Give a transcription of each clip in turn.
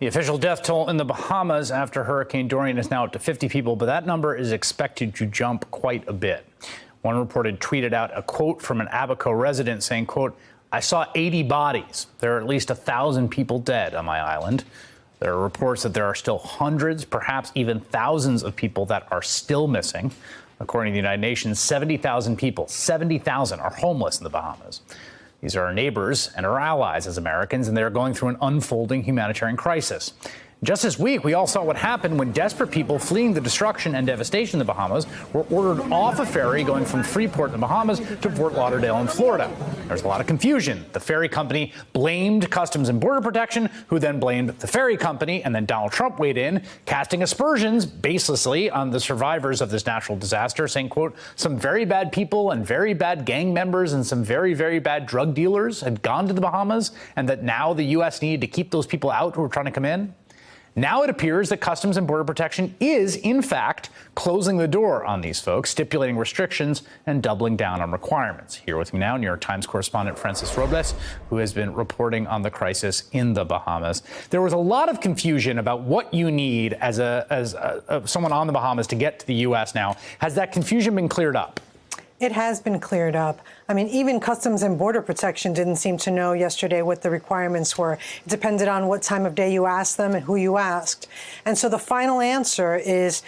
The official death toll in the Bahamas after Hurricane Dorian is now up to 50 people, but that number is expected to jump quite a bit. One reporter tweeted out a quote from an Abaco resident saying, quote, "I saw 80 bodies. There are at least 1,000 people dead on my island." There are reports that there are still hundreds, perhaps even thousands of people that are still missing. According to the United Nations, 70,000 people, 70,000 are homeless in the Bahamas. These are our neighbors and our allies as Americans, and they're going through an unfolding humanitarian crisis. Just this week, we all saw what happened when desperate people fleeing the destruction and devastation in the Bahamas were ordered off a ferry going from Freeport in the Bahamas to Fort Lauderdale in Florida. There's a lot of confusion. The ferry company blamed Customs and Border Protection, who then blamed the ferry company, and then Donald Trump weighed in, casting aspersions baselessly on the survivors of this natural disaster, saying, quote, "Some very bad people and very bad gang members and some very, very bad drug dealers had gone to the Bahamas, and that now the U.S. needed to keep those people out who were trying to come in." Now it appears that Customs and Border Protection is, in fact, closing the door on these folks, stipulating restrictions and doubling down on requirements. Here with me now, New York Times correspondent Francis Robles, who has been reporting on the crisis in the Bahamas. There was a lot of confusion about what you need as someone on the Bahamas to get to the U.S. now. Has that confusion been cleared up? It has been cleared up. I mean, even Customs and Border Protection didn't seem to know yesterday what the requirements were. It depended on what time of day you asked them and who you asked. And so the final answer is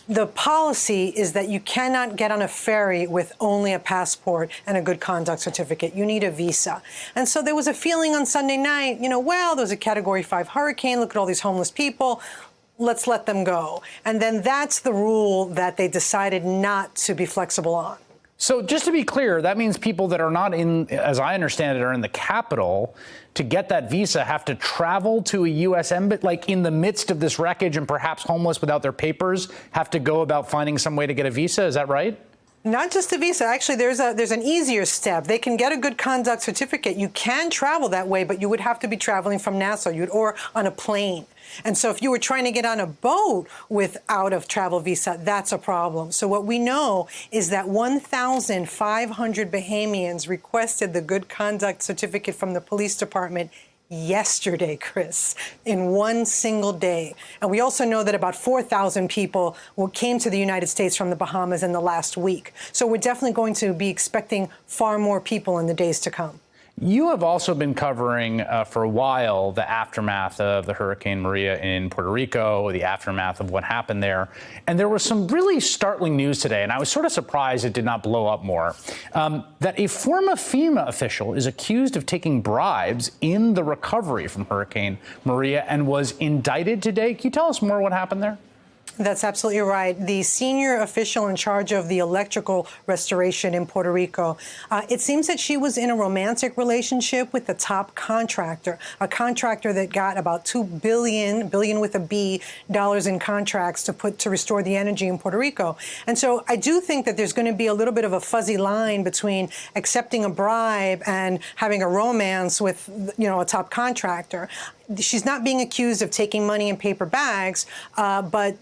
the policy is that you cannot get on a ferry with only a passport and a good conduct certificate. You need a visa. And so there was a feeling on Sunday night, well, there's a Category 5 hurricane. Look at all these homeless people. Let's let them go. And then that's the rule that they decided not to be flexible on. So just to be clear, that means people that are not in, as I understand it, are in the capital to get that visa have to travel to a U.S. embassy, like in the midst of this wreckage and perhaps homeless without their papers, have to go about finding some way to get a visa. Is that right? Not just a visa. Actually, there's an easier step. They can get a good conduct certificate. You can travel that way, but you would have to be traveling from Nassau or on a plane. And so if you were trying to get on a boat without a travel visa, that's a problem. So what we know is that 1,500 Bahamians requested the good conduct certificate from the police department yesterday, Chris, in one single day. And we also know that about 4,000 people came to the United States from the Bahamas in the last week. So we're definitely going to be expecting far more people in the days to come. You have also been covering for a while the aftermath of the Hurricane Maria in Puerto Rico, the aftermath of what happened there. And there was some really startling news today, and I was sort of surprised it did not blow up more, that a former FEMA official is accused of taking bribes in the recovery from Hurricane Maria and was indicted today. Can you tell us more what happened there? That's absolutely right. The senior official in charge of the electrical restoration in Puerto Rico, it seems that she was in a romantic relationship with the top contractor, a contractor that got about $2 billion with a B, dollars in contracts to restore the energy in Puerto Rico. And so I do think that there's going to be a little bit of a fuzzy line between accepting a bribe and having a romance with, a top contractor. She's not being accused of taking money in paper bags, but,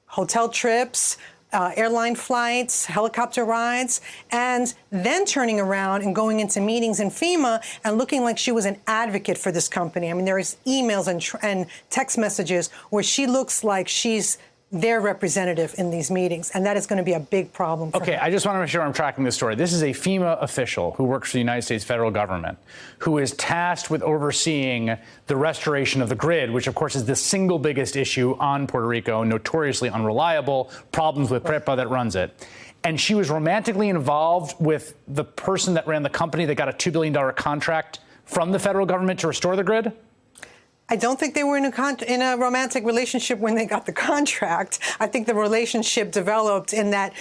hotel trips, airline flights, helicopter rides, and then turning around and going into meetings in FEMA and looking like she was an advocate for this company. I mean, there is emails and text messages where she looks like she's their representative in these meetings, and that is going to be a big problem for her. I just want to make sure I'm tracking this story. This is a FEMA official who works for the United States federal government who is tasked with overseeing the restoration of the grid, which, of course, is the single biggest issue on Puerto Rico, notoriously unreliable, problems with PREPA that runs it. And she was romantically involved with the person that ran the company that got a $2 billion contract from the federal government to restore the grid? I don't think they were in a romantic relationship when they got the contract. I think the relationship developed in that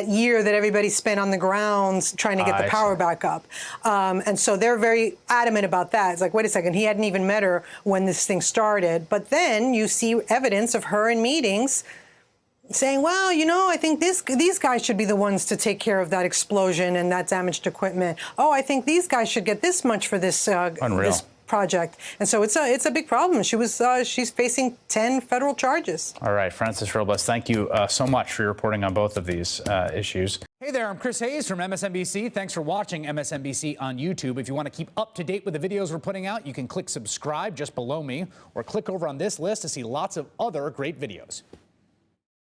year that everybody spent on the grounds trying to get the power back up. And so they're very adamant about that. It's like, wait a second, he hadn't even met her when this thing started. But then you see evidence of her in meetings saying, well, I think these guys should be the ones to take care of that explosion and that damaged equipment. Oh, I think these guys should get this much for this this project. And so it's a big problem. She's facing 10 federal charges. All right, Francis Robles, thank you so much for your reporting on both of these issues. Hey there, I'm Chris Hayes from MSNBC. Thanks for watching MSNBC on YouTube. If you want to keep up to date with the videos we're putting out, you can click subscribe just below me or click over on this list to see lots of other great videos.